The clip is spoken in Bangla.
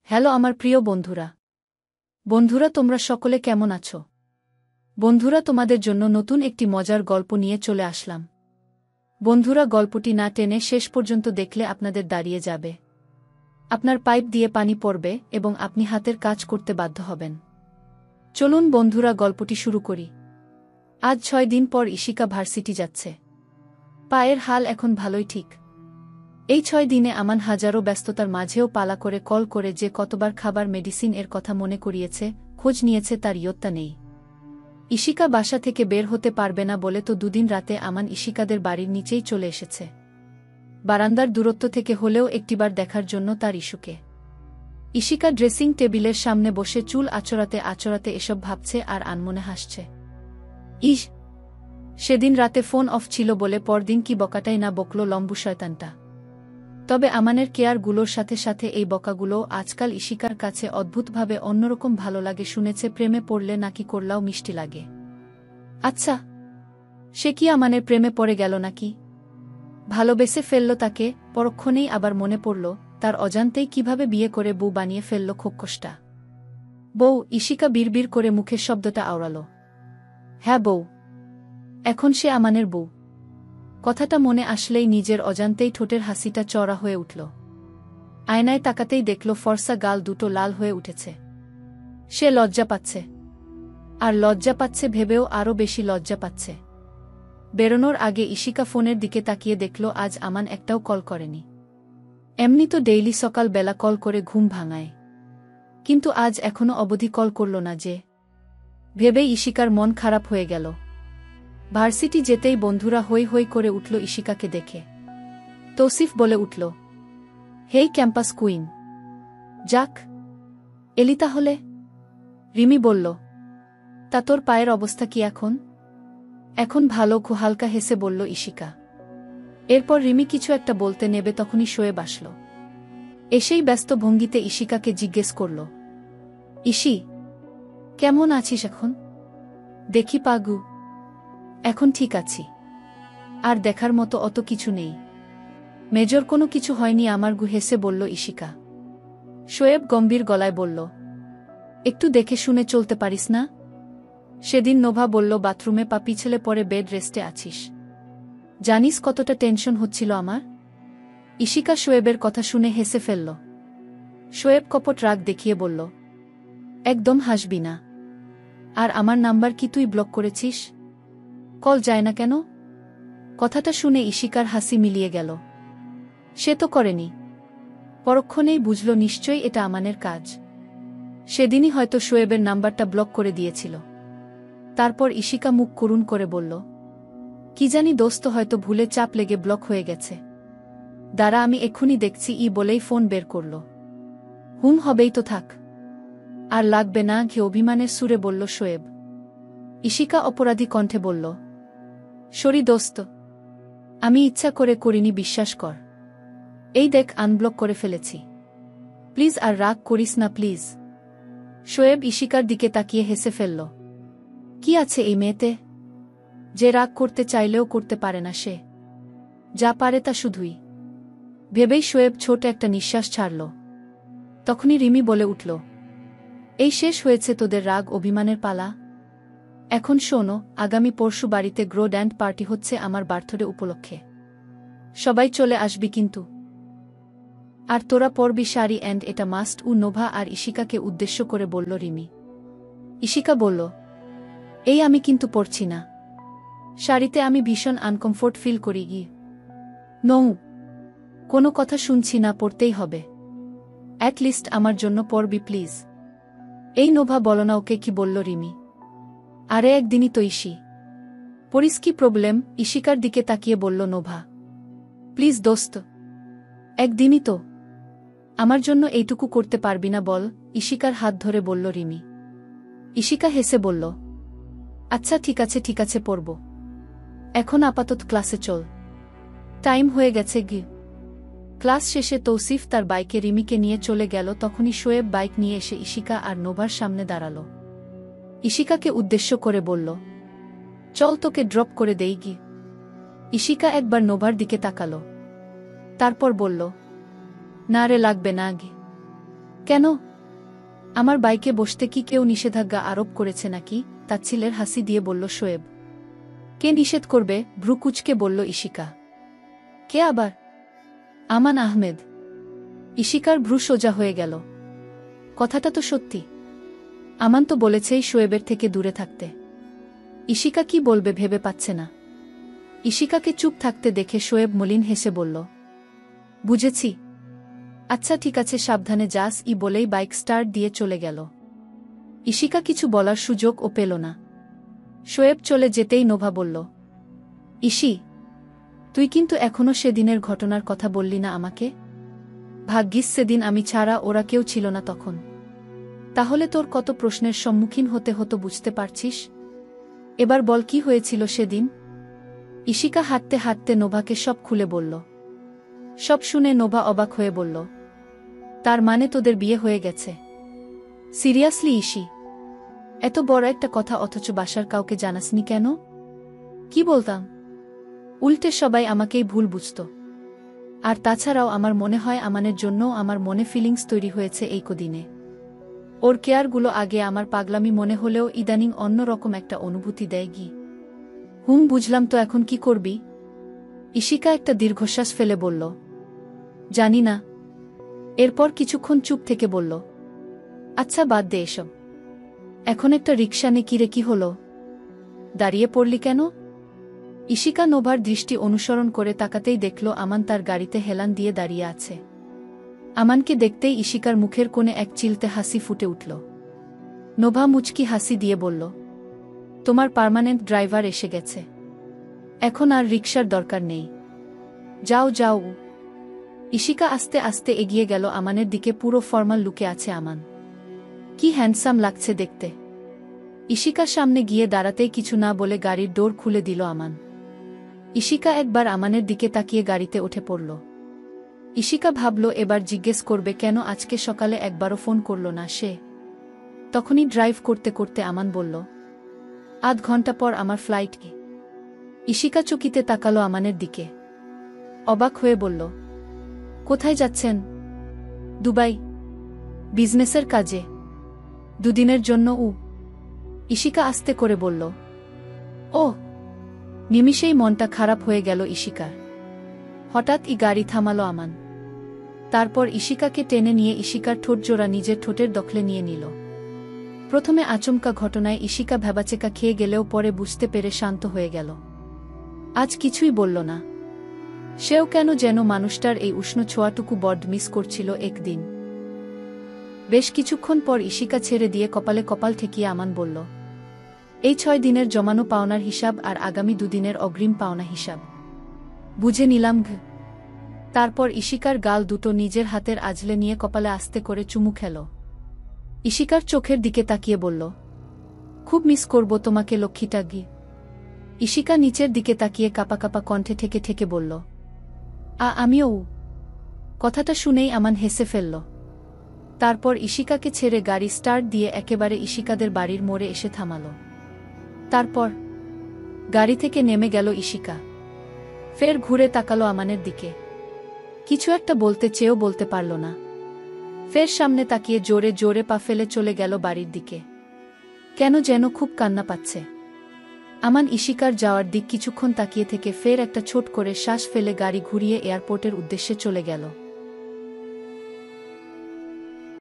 হ্যালো আমার প্রিয় বন্ধুরা তোমরা সকলে কেমন আছো? বন্ধুরা তোমাদের জন্য নতুন একটি মজার গল্প নিয়ে চলে আসলাম। বন্ধুরা গল্পটি না টেনে শেষ পর্যন্ত দেখলে আপনাদের দাঁড়িয়ে যাবে, আপনার পাইপ দিয়ে পানি পড়বে এবং আপনি হাতের কাজ করতে বাধ্য হবেন। চলুন বন্ধুরা গল্পটি শুরু করি। আজ 6 দিন পর ইশিকা ভার্সিটি যাচ্ছে। পায়ের হাল এখন ভালোই ঠিক। এই 6 দিনে আমান হাজারো ব্যস্ততার মাঝেও পালা করে কল করে যে কতবার খাবার মেডিসিন এর কথা মনে করিয়েছে, খোঁজ নিয়েছে তার ইয়ত্তা নেই। ইশিকা বাসা থেকে বের হতে পারবে না বলে তো দুদিন রাতে আমান ইশিকাদের বাড়ির নিচেই চলে এসেছে, বারান্দার দূরত্ব থেকে হলেও একটিবার দেখার জন্য তার ইস্যুকে। ইশিকা ড্রেসিং টেবিলের সামনে বসে চুল আঁচড়াতে আঁচড়াতে এসব ভাবছে আর আনমনে হাসছে। ইস, সেদিন রাতে ফোন অফ ছিল বলে পরদিন কি বকাটাই না বকল লম্বু শয়তানটা। তবে আমানের কেয়ারগুলোর সাথে সাথে এই বকাগুলোও আজকাল ইশিকার কাছে অদ্ভুতভাবে অন্যরকম ভালো লাগে। শুনেছে প্রেমে পড়লে নাকি করলাও মিষ্টি লাগে। আচ্ছা, সে কি আমানের প্রেমে পড়ে গেল নাকি? ভালোবেসে ফেলল তাকে, পরক্ষণেই আবার মনে পড়ল তার অজান্তেই কিভাবে বিয়ে করে বউ বানিয়ে ফেলল খোকসটা। বউ? ইশিকা বিড়বিড় করে মুখের শব্দটা আওড়াল। হ্যাঁ বউ, এখন সে আমানের বউ। কথাটা মনে আসলেই নিজের অজান্তেই ঠোঁটের হাসিটা চড়া হয়ে উঠল। আয়নায় তাকাতেই দেখল ফর্সা গাল দুটো লাল হয়ে উঠেছে। সে লজ্জা পাচ্ছে, আর লজ্জা পাচ্ছে ভেবেও আরও বেশি লজ্জা পাচ্ছে। বেরোনোর আগে ইশিকা ফোনের দিকে তাকিয়ে দেখল আজ আমান একটাও কল করেনি। এমনি তো ডেইলি সকাল বেলা কল করে ঘুম ভাঙায়, কিন্তু আজ এখনো অবধি কল করল না যে। ভেবেই ইশিকার মন খারাপ হয়ে গেল। ভার্সিটি যেতেই বন্ধুরা হৈ হৈ করে উঠল ইশিকাকে দেখে। তৌসিফ বলে উঠল, হেই ক্যাম্পাস কুইন, যাক এলি তাহলে। রিমি বলল, তা তোর পায়ের অবস্থা কি এখন? এখন ভালো, হালকা হেসে বলল ইশিকা। এরপর রিমি কিছু একটা বলতে নেবে তখনই শোয়েব আসল। এসেই ব্যস্ত ভঙ্গিতে ইশিকাকে জিজ্ঞেস করল, ইশি, কেমন আছিস এখন? দেখি পাগু, এখন ঠিক আছি, আর দেখার মতো অত কিছু নেই। মেজর কোনো কিছু হয়নি আমার গু, হেসে বলল ইশিকা। শোয়েব গম্ভীর গলায় বলল, একটু দেখে শুনে চলতে পারিস না? সেদিন নোভা বলল বাথরুমে পা পিছলে পরে বেড রেস্টে আছিস। জানিস কতটা টেনশন হচ্ছিল আমার? ইশিকা শোয়েবের কথা শুনে হেসে ফেলল। শোয়েব কপট রাগ দেখিয়ে বলল, একদম হাসবি না। আর আমার নাম্বার কি তুই ব্লক করেছিস? কল যায় না কেন? কথাটা শুনে ইশিকার হাসি মিলিয়ে গেল। সে তো করেনি। পরক্ষণেই বুঝল নিশ্চয়ই এটা আমানের কাজ। সেদিনই হয়তো শোয়েবের নাম্বারটা ব্লক করে দিয়েছিল। তারপর ইশিকা মুখ করুণ করে বলল, কি জানি দোস্ত, হয়তো ভুলে চাপ লেগে ব্লক হয়ে গেছে। দাঁড়া আমি এক্ষুনি দেখছি। বলেই ফোন বের করল। হবেই তো, থাক। আর লাগবে না, ঘে অভিমানের সুরে বলল শোয়েব। ইশিকা অপরাধী কণ্ঠে বলল, সরি দোস্ত, আমি ইচ্ছা করে করিনি, বিশ্বাস কর। এই দেখ আনব্লক করে ফেলেছি। প্লিজ আর রাগ করিস না প্লিজ। শোয়েব ইশিকার দিকে তাকিয়ে হেসে ফেলল। কি আছে এই মেয়েতে, যে রাগ করতে চাইলেও করতে পারে না সে? যা পারে তা শুধুই। ভেবেই শোয়েব ছোট একটা নিঃশ্বাস ছাড়ল। তখনই রিমি বলে উঠল, এই শেষ হয়েছে তোদের রাগ অভিমানের পালা। এখন শোনো, আগামী পরশু বাড়িতে গ্রো ড্যান্ড পার্টি হচ্ছে আমার বার্থডে উপলক্ষে। সবাই চলে আসবি কিন্তু। আর তোরা পরবি শাড়ি, অ্যান্ড এটা মাস্ট। নোভা আর ইশিকাকে উদ্দেশ্য করে বলল রিমি। ইশিকা বলল, এই আমি কিন্তু পরছি না। শাড়িতে আমি ভীষণ আনকমফোর্ট ফিল করি। নৌ, কোনো কথা শুনছি না, পরতেই হবে। অ্যাটলিস্ট আমার জন্য পরবি প্লিজ। এই নোভা বলো না ওকে, কি বলল রিমি। আরে একদিনই তো ইশি, পরিস, কি প্রবলেম? ইশিকার দিকে তাকিয়ে বলল নোভা। প্লিজ দোস্ত, একদিনই তো। আমার জন্য এইটুকু করতে পারবি না বল? ইশিকার হাত ধরে বলল রিমি। ইশিকা হেসে বলল, আচ্ছা ঠিক আছে পরব। এখন আপাতত ক্লাসে চল, টাইম হয়ে গেছে। ক্লাস শেষে তৌসিফ তার বাইকে রিমিকে নিয়ে চলে গেল। তখনই শোয়েব বাইক নিয়ে এসে ইশিকা আর নোভার সামনে দাঁড়াল। ইশিকাকে উদ্দেশ্য করে বলল, চল তোকে ড্রপ করে দেই। ইশিকা একবার নোভার দিকে তাকাল, তারপর বলল, না রে, লাগবে না। কেন? আমার বাইকে বসতে কি কেউ নিষেধাজ্ঞা আরোপ করেছে নাকি? তাচ্ছিলের হাসি দিয়ে বলল শোয়েব। কে নিষেধ করবে? ভ্রু কুঁচকে বলল ইশিকা। কে আবার? আমান আহমেদ। ইশিকার ভ্রু সোজা হয়ে গেল। কথাটা তো সত্যি। আমান তো বলেছেই শোয়েবের থেকে দূরে থাকতে। ইশিকা কি বলবে ভেবে পাচ্ছে না। ইশিকাকে চুপ থাকতে দেখে শোয়েব মলিন হেসে বলল, বুঝেছি। আচ্ছা ঠিক আছে, সাবধানে যাস বলেই বাইক স্টার্ট দিয়ে চলে গেল। ইশিকা কিছু বলার সুযোগও পেল না। শোয়েব চলে যেতেই নোভা বলল, ইশি, তুই কিন্তু এখনো সেদিনের ঘটনার কথা বললি না আমাকে। ভাগ্যিস সেদিন আমি ছাড়া ওরা কেউ ছিল না তখন। তাহলে তোর কত প্রশ্নের সম্মুখীন হতে হতো বুঝতে পারছিস। এবার বল কি হয়েছিল সেদিন। ইশিকা হাঁটতে হাঁটতে নোভাকে সব খুলে বলল। সব শুনে নোভা অবাক হয়ে বলল, তার মানে তোদের বিয়ে হয়ে গেছে? Seriously Ishii? এত বড় একটা কথা অথচ বাসার কাউকে জানাসনি কেন? কি বলতাম? উল্টে সবাই আমাকেই ভুল বুঝত। আর তাছাড়াও আমার মনে হয় আমানের জন্যও আমার মনে ফিলিংস তৈরি হয়েছে এই কদিনে। ওর কেয়ারগুলো আগে আমার পাগলামি মনে হলেও ইদানিং অন্যরকম একটা অনুভূতি দেয় গি। বুঝলাম, তো এখন কি করবি? ইশিকা একটা দীর্ঘশ্বাস ফেলে বলল, জানি না। এরপর কিছুক্ষণ চুপ থেকে বলল, আচ্ছা বাদ দে এসব। এখন একটা রিকশা নে। কিরে কি হলো? দাঁড়িয়ে পড়লি কেন? ইশিকা নোভার দৃষ্টি অনুসরণ করে তাকাতেই দেখল আমান তার গাড়িতে হেলান দিয়ে দাঁড়িয়ে আছে। আমানকে দেখতেই ইশিকার মুখের কোণে এক চিলতে হাসি ফুটে উঠল। নোভা মুচকি হাসি দিয়ে বলল, তোমার পার্মানেন্ট ড্রাইভার এসে গেছে। এখন আর রিকশার দরকার নেই। যাও যাও। ইশিকা আস্তে আস্তে এগিয়ে গেল আমানের দিকে। পুরো ফর্মাল লুকে আছে আমান। কি হ্যান্ডসাম লাগছে দেখতে। ইশিকার সামনে গিয়ে দাঁড়াতেই কিছু না বলে গাড়ির ডোর খুলে দিল আমান। ইশিকা একবার আমানের দিকে তাকিয়ে গাড়িতে উঠে পড়ল। ইশিকা ভাবল এবার জিজ্ঞেস করবে কেন আজকে সকালে একবারও ফোন করল না সে। তখনই ড্রাইভ করতে করতে আমান বলল, আধ ঘন্টা পর আমার ফ্লাইট। ইশিকা চকিতে তাকালো আমানের দিকে। অবাক হয়ে বলল, কোথায় যাচ্ছেন? দুবাই। বিজনেসের কাজে। দুদিনের জন্য। ইশিকা আস্তে করে বলল, ও। নিমিষেই মনটা খারাপ হয়ে গেল ইশিকার। হঠাৎ গাড়ি থামালো আমান। তারপর ইশিকাকে টেনে নিয়ে ইশিকার ঠোঁটজোড়া নিজের ঠোঁটের দখলে নিয়ে নিল। প্রথমে আচমকা ঘটনায় ইশিকা ভ্যাবাচেকা খেয়ে গেলেও পরে বুঝতে পেরে শান্ত হয়ে গেল। আজ কিছুই বলল না। সেও কেন যেন মানুষটার এই উষ্ণ ছোঁয়াটুকু বড্ড মিস করছিল একদিন। বেশ কিছুক্ষণ পর ইশিকা ছেড়ে দিয়ে কপালে কপাল ঠেকিয়ে আমান বলল, এই 6 দিনের জমানো পাওনার হিসাব আর আগামী 2 দিনের অগ্রিম পাওনা হিসাব বুঝে নিলাম। তারপর ইশিকার গাল দুটো নিজের হাতের আঁচলে নিয়ে কপালে আস্তে করে চুমু খেল। ইশিকার চোখের দিকে তাকিয়ে বলল, খুব মিস করব তোমাকে লক্ষ্মীটা গি। ইশিকা নিচের দিকে তাকিয়ে কাপা কাপা কণ্ঠে ঠেকে ঠেকে বলল, আমিও। কথাটা শুনেই আমান হেসে ফেলল। তারপর ইশিকাকে ছেড়ে গাড়ি স্টার্ট দিয়ে একেবারে ইশিকাদের বাড়ির মোড়ে এসে থামাল। তারপর গাড়ি থেকে নেমে গেল ইশিকা। ফের ঘুরে তাকালো আমানের দিকে। কিছু একটা বলতে চেয়েও বলতে পারল না। ফের সামনে তাকিয়ে জোরে জোরে পা ফেলে চলে গেল বাড়ির দিকে। কেন যেন খুব কান্না পাচ্ছে। আমান ইশিকার যাওয়ার দিক কিছুক্ষণ তাকিয়ে থেকে ফের একটা ছোট করে শ্বাস ফেলে গাড়ি ঘুরিয়ে এয়ারপোর্টের উদ্দেশ্যে চলে গেল।